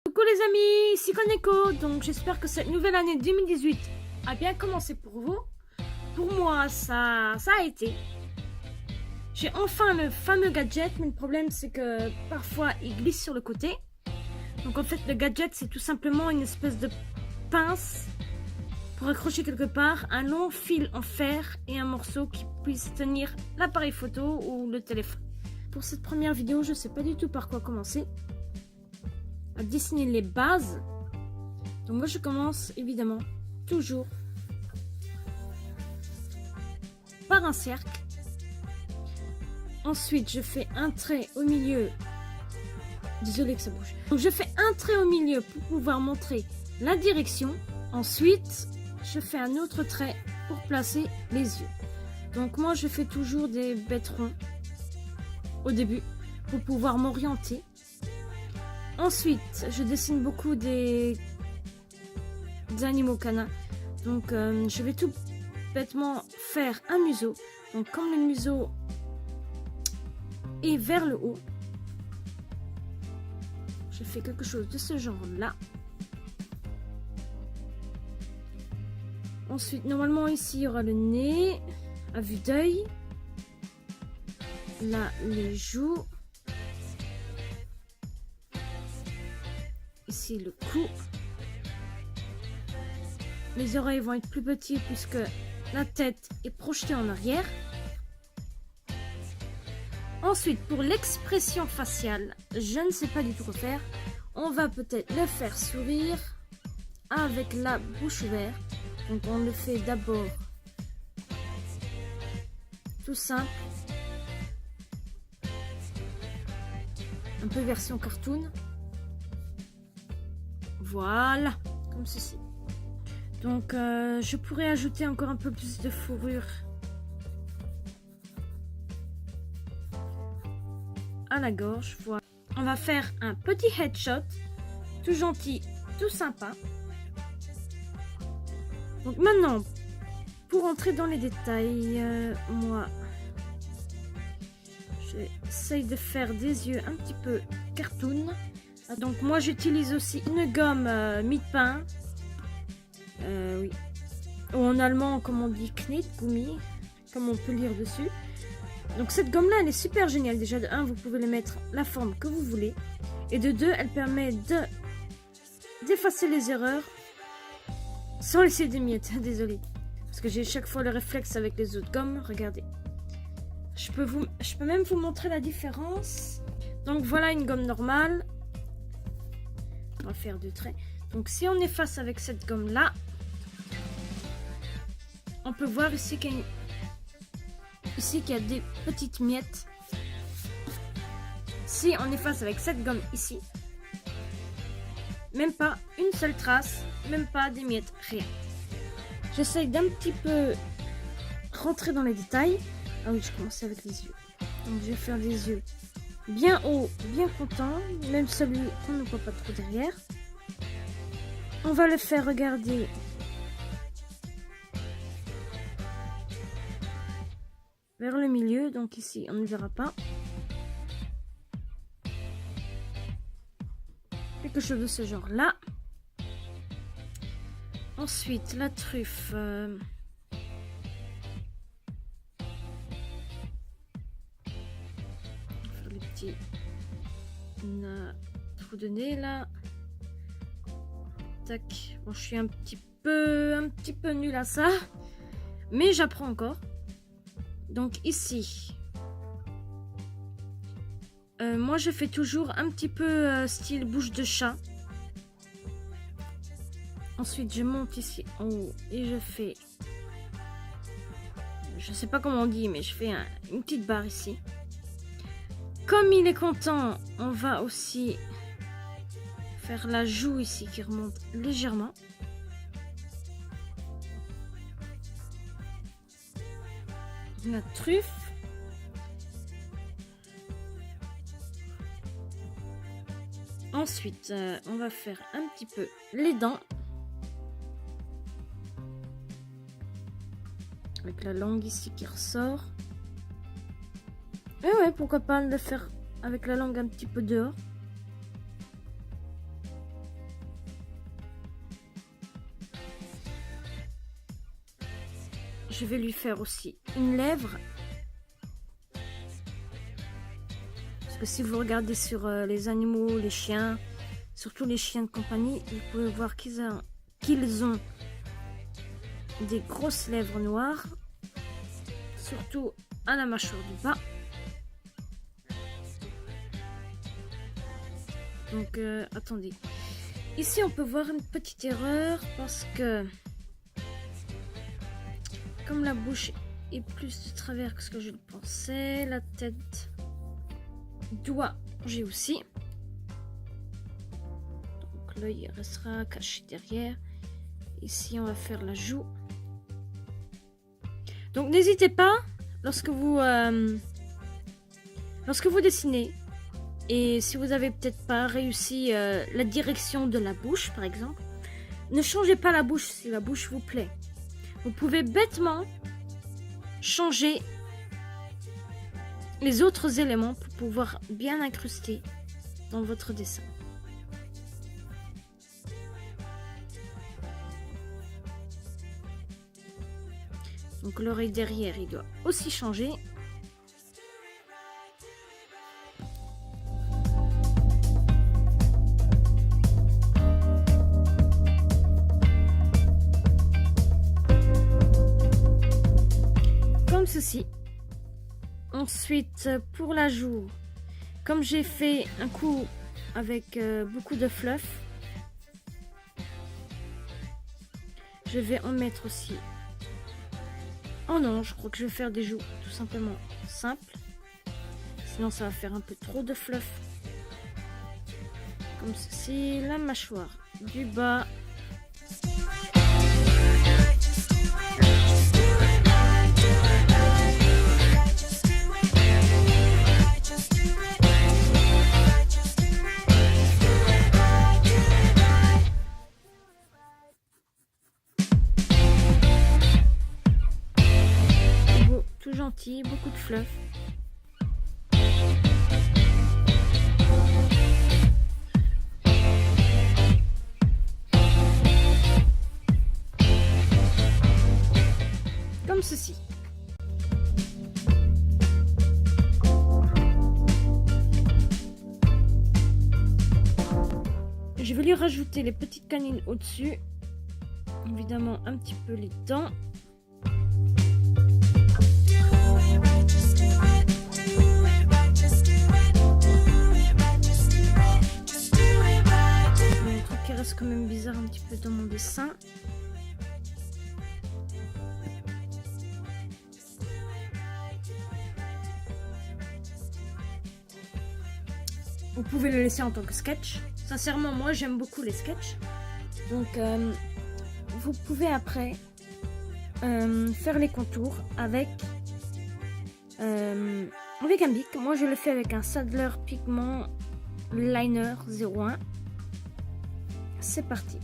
Coucou les amis, ici Koneko. Donc j'espère que cette nouvelle année 2018 a bien commencé pour vous. Pour moi, ça a été. J'ai enfin le fameux gadget, mais le problème c'est que parfois il glisse sur le côté. Donc en fait le gadget c'est tout simplement une espèce de pince pour accrocher quelque part un long fil en fer et un morceau qui puisse tenir l'appareil photo ou le téléphone. Pour cette première vidéo, je sais pas du tout par quoi commencer. À dessiner les bases. Donc moi je commence évidemment toujours par un cercle. Ensuite je fais un trait au milieu. Désolée que ça bouge. Donc je fais un trait au milieu pour pouvoir montrer la direction. Ensuite je fais un autre trait pour placer les yeux. Donc moi je fais toujours des bêtes ronds au début pour pouvoir m'orienter. Ensuite, je dessine beaucoup des animaux canins. Donc, je vais tout bêtement faire un museau. Donc, comme le museau est vers le haut, je fais quelque chose de ce genre-là. Ensuite, normalement, ici, il y aura le nez à vue d'œil. Là, les joues. Ici le cou. Les oreilles vont être plus petites puisque la tête est projetée en arrière. Ensuite, pour l'expression faciale, je ne sais pas du tout quoi faire. On va peut-être le faire sourire avec la bouche ouverte. Donc on le fait d'abord tout simple. Un peu version cartoon. Voilà, comme ceci. Donc, je pourrais ajouter encore un peu plus de fourrure à la gorge. Voilà. On va faire un petit headshot, tout gentil, tout sympa. Donc maintenant, pour entrer dans les détails, moi, j'essaye de faire des yeux un petit peu cartoon. Donc moi j'utilise aussi une gomme mie-de-pain. Oui. Ou en allemand comme on dit Knetgummi, comme on peut lire dessus. Donc cette gomme là elle est super géniale. Déjà de 1 vous pouvez le mettre la forme que vous voulez. Et de 2 elle permet d'effacer les erreurs sans laisser des miettes. Désolée. Parce que j'ai chaque fois le réflexe avec les autres gommes. Regardez. Je peux même vous montrer la différence. Donc voilà une gomme normale. On va faire 2 traits. Donc si on efface avec cette gomme là, on peut voir ici qu'il y a des petites miettes. Si on efface avec cette gomme ici, même pas une seule trace, même pas des miettes, rien. J'essaye d'un petit peu rentrer dans les détails. Ah oui, je commence avec les yeux. Donc je vais faire des yeux bien haut, bien content, même celui qu'on ne voit pas trop derrière. On va le faire regarder vers le milieu, donc ici on ne verra pas. Quelque chose de ce genre là. Ensuite la truffe. Trou de nez là. Tac. Bon, je suis un petit peu nulle à ça, mais j'apprends encore. Donc ici, moi je fais toujours un petit peu style bouche de chat. Ensuite je monte ici en haut et je fais, je sais pas comment on dit, mais je fais une petite barre ici. Comme il est content, on va aussi faire la joue ici qui remonte légèrement. La truffe. Ensuite, on va faire un petit peu les dents. Avec la langue ici qui ressort. Et ouais, pourquoi pas le faire avec la langue un petit peu dehors. je vais lui faire aussi une lèvre. Parce que si vous regardez sur les animaux, les chiens, surtout les chiens de compagnie, vous pouvez voir qu'ils ont des grosses lèvres noires, surtout à la mâchoire du bas. Donc attendez, ici on peut voir une petite erreur parce que comme la bouche est plus de travers que ce que je le pensais, la tête doit bouger aussi. Donc l'œil restera caché derrière. Ici on va faire la joue. Donc n'hésitez pas lorsque vous dessinez. Et si vous n'avez peut-être pas réussi la direction de la bouche, par exemple, ne changez pas la bouche si la bouche vous plaît. Vous pouvez bêtement changer les autres éléments pour pouvoir bien incruster dans votre dessin. Donc l'oreille derrière, il doit aussi changer. Comme ceci. Ensuite, pour la joue, comme j'ai fait un coup avec beaucoup de fluff, je vais en mettre aussi. Oh non, je crois que je vais faire des joues tout simplement simples. Sinon, ça va faire un peu trop de fluff. Comme ceci, la mâchoire du bas. Tout gentil, beaucoup de fluff. Comme ceci. Je vais lui rajouter les petites canines au-dessus. Évidemment, un petit peu les dents. Un truc qui reste quand même bizarre un petit peu dans mon dessin. Vous pouvez le laisser en tant que sketch. Sincèrement, moi j'aime beaucoup les sketchs. Donc vous pouvez après faire les contours avec un bic. Moi je le fais avec un Saddler Pigment Liner 01. C'est parti.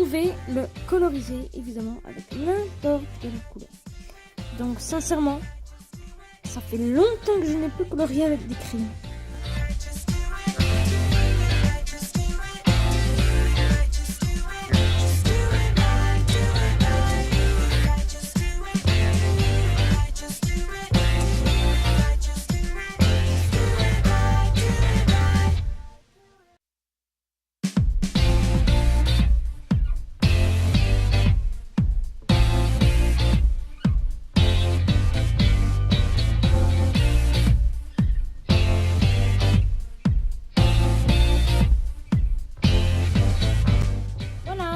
pouvez le coloriser évidemment avec n'importe quelle couleur. Donc sincèrement, ça fait longtemps que je n'ai plus colorié avec des crayons.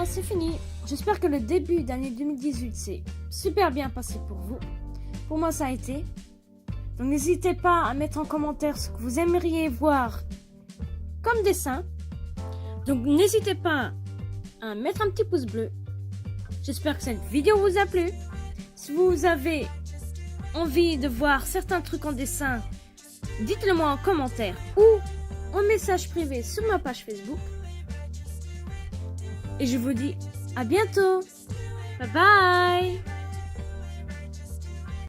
C'est fini. J'espère que le début d'année 2018 s'est super bien passé pour vous. Pour moi, ça a été. Donc n'hésitez pas à mettre en commentaire ce que vous aimeriez voir comme dessin. Donc n'hésitez pas à mettre un petit pouce bleu. J'espère que cette vidéo vous a plu. Si vous avez envie de voir certains trucs en dessin, dites-le moi en commentaire ou en message privé sur ma page Facebook. Et je vous dis à bientôt. Bye bye.